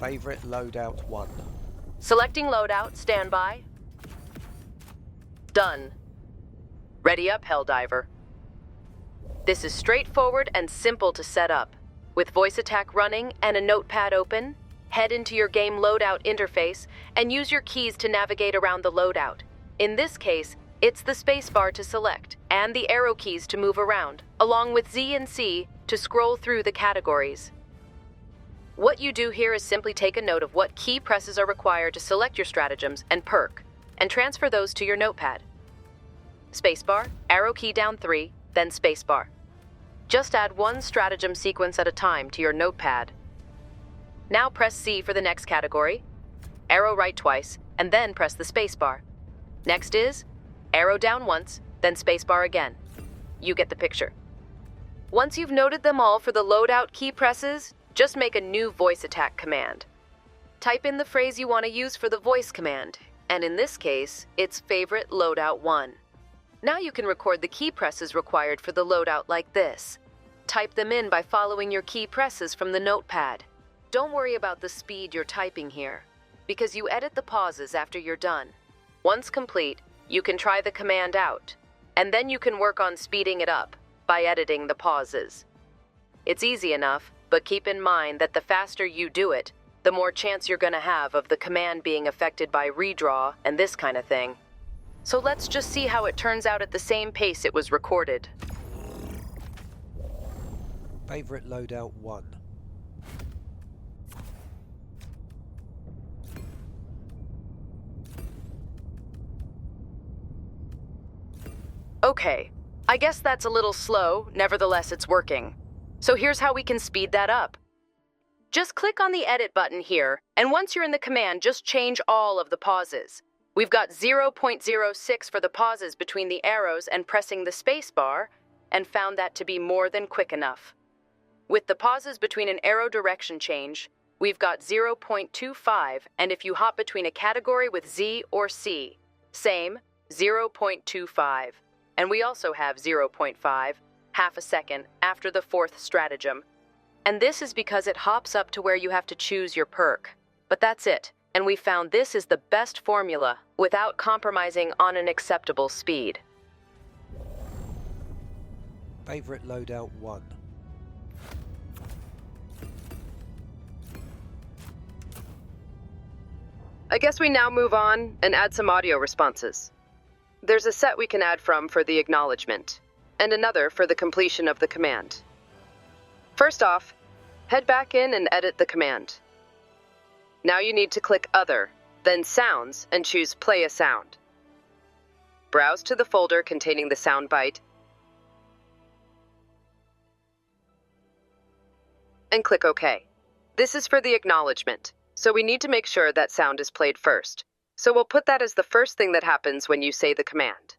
Favorite loadout 1. Selecting loadout, standby. Done. Ready up, Helldiver. This is straightforward and simple to set up. With voice attack running and a notepad open, head into your game loadout interface and use your keys to navigate around the loadout. In this case, it's the spacebar to select and the arrow keys to move around, along with Z and C to scroll through the categories. What you do here is simply take a note of what key presses are required to select your stratagems and perk, and transfer those to your notepad. Spacebar, arrow key down 3, then spacebar. Just add one stratagem sequence at a time to your notepad. Now press C for the next category, arrow right twice, and then press the spacebar. Next is arrow down once, then spacebar again. You get the picture. Once you've noted them all for the loadout key presses, just make a new voice attack command. Type in the phrase you want to use for the voice command, and in this case, it's favorite loadout 1. Now you can record the key presses required for the loadout like this. Type them in by following your key presses from the notepad. Don't worry about the speed you're typing here, because you edit the pauses after you're done. Once complete, you can try the command out, and then you can work on speeding it up by editing the pauses. It's easy enough, but keep in mind that the faster you do it, the more chance you're going to have of the command being affected by redraw and this kind of thing. So let's just see how it turns out at the same pace it was recorded. Favorite loadout 1. Okay, I guess that's a little slow, nevertheless it's working. So here's how we can speed that up. Just click on the edit button here, and once you're in the command, just change all of the pauses. We've got 0.06 for the pauses between the arrows and pressing the space bar, and found that to be more than quick enough. With the pauses between an arrow direction change, we've got 0.25, and if you hop between a category with Z or C, same, 0.25. And we also have 0.5, half a second, after the fourth stratagem. And this is because it hops up to where you have to choose your perk. But that's it, and we found this is the best formula without compromising on an acceptable speed. Favorite loadout 1. I guess we now move on and add some audio responses. There's a set we can add from for the acknowledgement, and another for the completion of the command. First off, head back in and edit the command. Now you need to click Other, then Sounds, and choose Play a Sound. Browse to the folder containing the sound bite, and click OK. This is for the acknowledgement, so we need to make sure that sound is played first. So we'll put that as the first thing that happens when you say the command.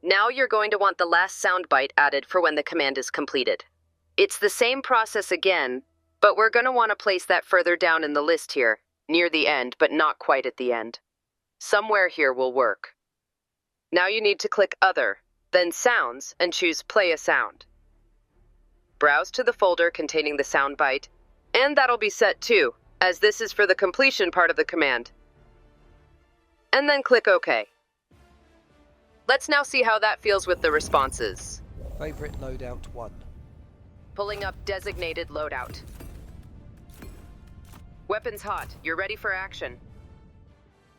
Now you're going to want the last sound bite added for when the command is completed. It's the same process again, but we're going to want to place that further down in the list here, near the end, but not quite at the end. Somewhere here will work. Now you need to click Other, then Sounds, and choose Play a Sound. Browse to the folder containing the sound bite, and that'll be set too, as this is for the completion part of the command. And then click OK. Let's now see how that feels with the responses. Favorite loadout 1. Pulling up designated loadout. Weapons hot, you're ready for action.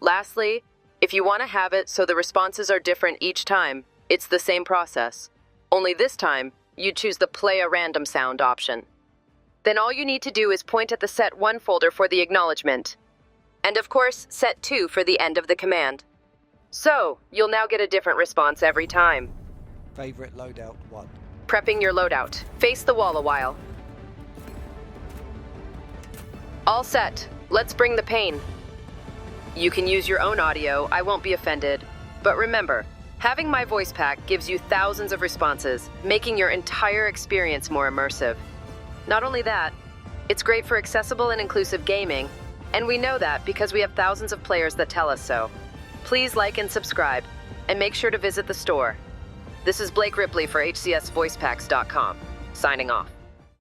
Lastly, if you want to have it so the responses are different each time, it's the same process. Only this time, you choose the Play a Random Sound option. Then all you need to do is point at the Set 1 folder for the acknowledgement. And of course, Set 2 for the end of the command. So, you'll now get a different response every time. Favorite loadout 1. Prepping your loadout. Face the wall a while. All set. Let's bring the pain. You can use your own audio, I won't be offended. But remember, having my voice pack gives you thousands of responses, making your entire experience more immersive. Not only that, it's great for accessible and inclusive gaming, and we know that because we have thousands of players that tell us so. Please like and subscribe, and make sure to visit the store. This is Blake Ripley for HCSVoicePacks.com, signing off.